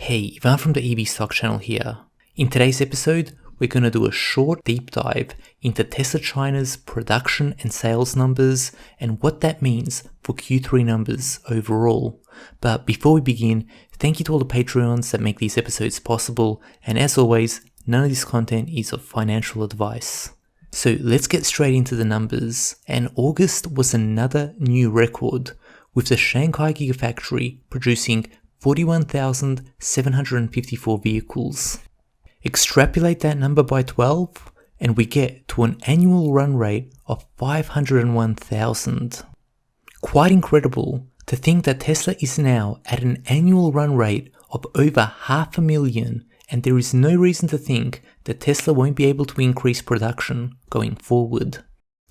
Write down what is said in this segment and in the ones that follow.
Hey, Ivan from the EV Stock channel here. In today's episode, we're going to do a short deep dive into Tesla China's production and sales numbers and what that means for Q3 numbers overall. But before we begin, thank you to all the Patreons that make these episodes possible, and as always, none of this content is of financial advice. So let's get straight into the numbers, and August was another new record, with the Shanghai Gigafactory producing 41,754 vehicles. Extrapolate that number by 12 and we get to an annual run rate of 501,000. Quite incredible to think that Tesla is now at an annual run rate of over 500,000, and there is no reason to think that Tesla won't be able to increase production going forward.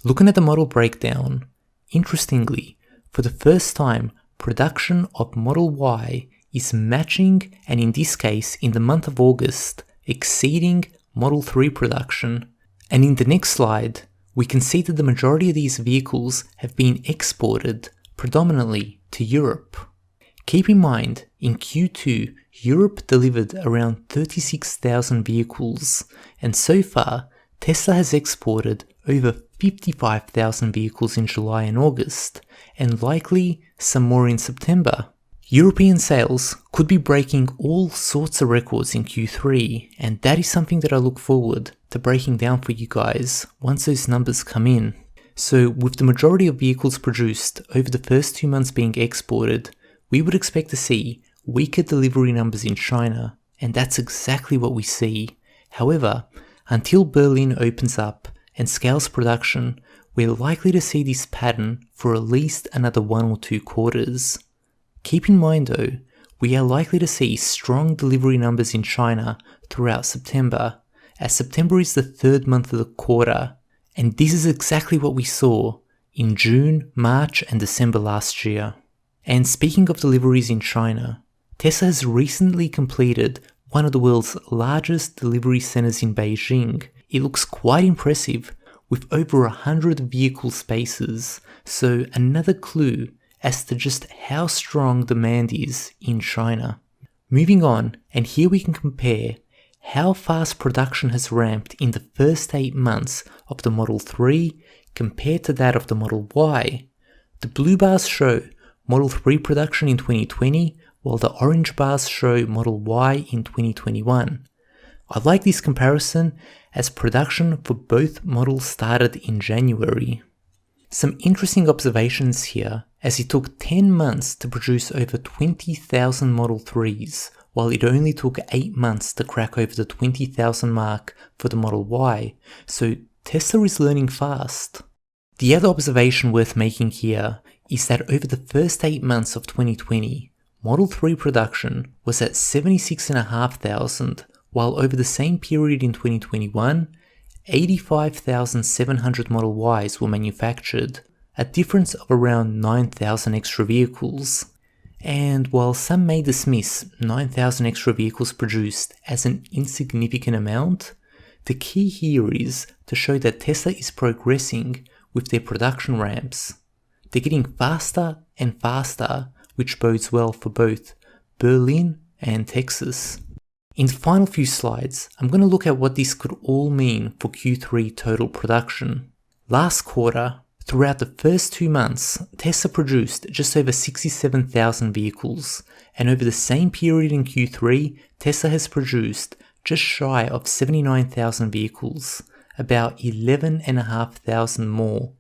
Looking at the model breakdown, interestingly, for the first time, production of Model Y is matching, and in this case, in the month of August, exceeding Model 3 production. And in the next slide, we can see that the majority of these vehicles have been exported predominantly to Europe. Keep in mind, in Q2, Europe delivered around 36,000 vehicles, and so far, Tesla has exported over 55,000 vehicles in July and August, and likely some more in September. European sales could be breaking all sorts of records in Q3, and that is something that I look forward to breaking down for you guys once those numbers come in. So with the majority of vehicles produced over the first 2 months being exported, we would expect to see weaker delivery numbers in China, and that's exactly what we see. However, until Berlin opens up and scales production, we're likely to see this pattern for at least another 1 or 2 quarters. Keep in mind though, we are likely to see strong delivery numbers in China throughout September, as September is the 3rd month of the quarter, and this is exactly what we saw in June, March and December last year. And speaking of deliveries in China, Tesla has recently completed one of the world's largest delivery centers in Beijing. It looks quite impressive, with over 100 vehicle spaces, so another clue as to just how strong demand is in China. Moving on, and here we can compare how fast production has ramped in the first 8 months of the Model 3 compared to that of the Model Y. The blue bars show Model 3 production in 2020, while the orange bars show Model Y in 2021. I like this comparison as production for both models started in January. Some interesting observations here, as it took 10 months to produce over 20,000 Model 3s, while it only took 8 months to crack over the 20,000 mark for the Model Y, so Tesla is learning fast. The other observation worth making here is that over the first 8 months of 2020, Model 3 production was at 76,500, while over the same period in 2021, 85,700 Model Ys were manufactured, a difference of around 9,000 extra vehicles. And while some may dismiss 9,000 extra vehicles produced as an insignificant amount, the key here is to show that Tesla is progressing with their production ramps. They're getting faster and faster, which bodes well for both Berlin and Texas. In the final few slides, I'm going to look at what this could all mean for Q3 total production. Last quarter, throughout the first 2 months, Tesla produced just over 67,000 vehicles, and over the same period in Q3, Tesla has produced just shy of 79,000 vehicles, about 11,500 more,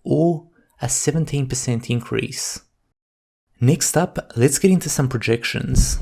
or a 17% increase. Next up, let's get into some projections.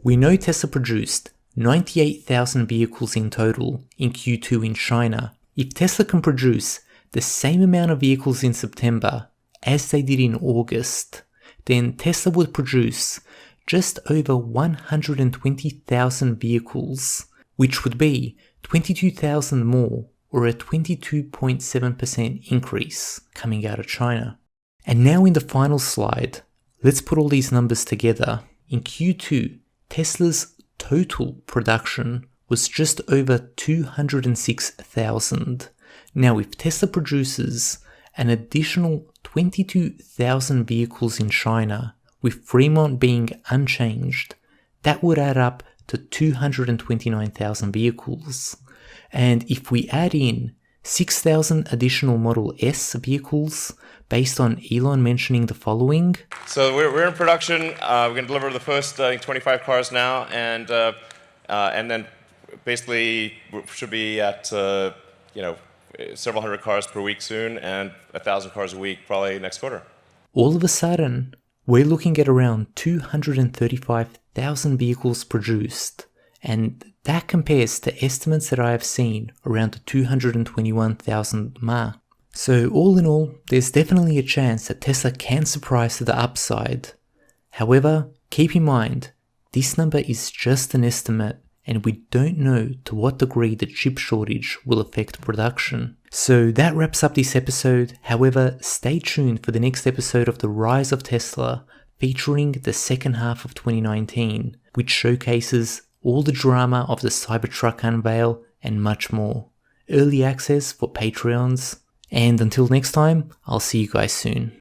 We know Tesla produced 98,000 vehicles in total in Q2 in China. If Tesla can produce the same amount of vehicles in September as they did in August, then Tesla would produce just over 120,000 vehicles, which would be 22,000 more, or a 22.7% increase coming out of China. And now in the final slide, let's put all these numbers together. In Q2, Tesla's total production was just over 206,000. Now if Tesla produces an additional 22,000 vehicles in China, with Fremont being unchanged, that would add up to 229,000 vehicles. And if we add in 6,000 additional Model S vehicles, based on Elon mentioning the following. So we're in production. We're going to deliver the first 25 cars now, and then basically should be at several hundred cars per week soon, and 1,000 cars a week probably next quarter. All of a sudden, we're looking at around 235,000 vehicles produced, and that compares to estimates that I have seen around the 221,000 mark. So all in all, there's definitely a chance that Tesla can surprise to the upside. However, keep in mind, this number is just an estimate, and we don't know to what degree the chip shortage will affect production. So that wraps up this episode. However, stay tuned for the next episode of The Rise of Tesla, featuring the second half of 2019, which showcases all the drama of the Cybertruck unveil and much more. Early access for Patreons. And until next time, I'll see you guys soon.